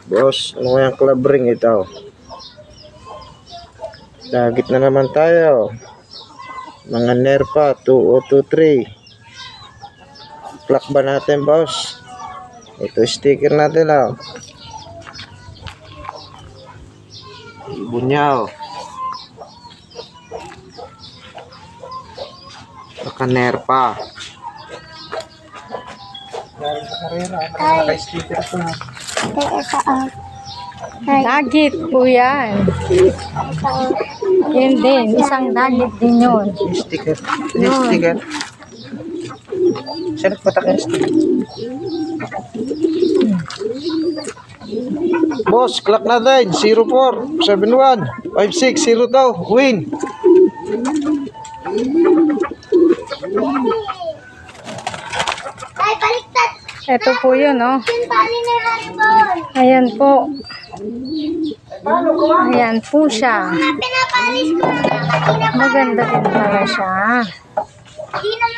Boss, ano yung club ring ito? Dagit na naman tayo. Mga Nerpa 2023. Plak ba natin, boss? Ito sticker natin, oh. Bunyaw. Naka Nerpa. Galing sa karera. Naka-sticker ito na. Dagit po yan. Yun din. Isang dagit din yun. Sticker. Sticker. Saan patak yung sticker? Boss, clock natin. 0471 5602. Win. Ay, baliktad. Ito po yun, oh. Yung bali na haribon. Ayan po. Ayan po siya. Pinapalis ko na kanina. Maganda din pala siya. Di naman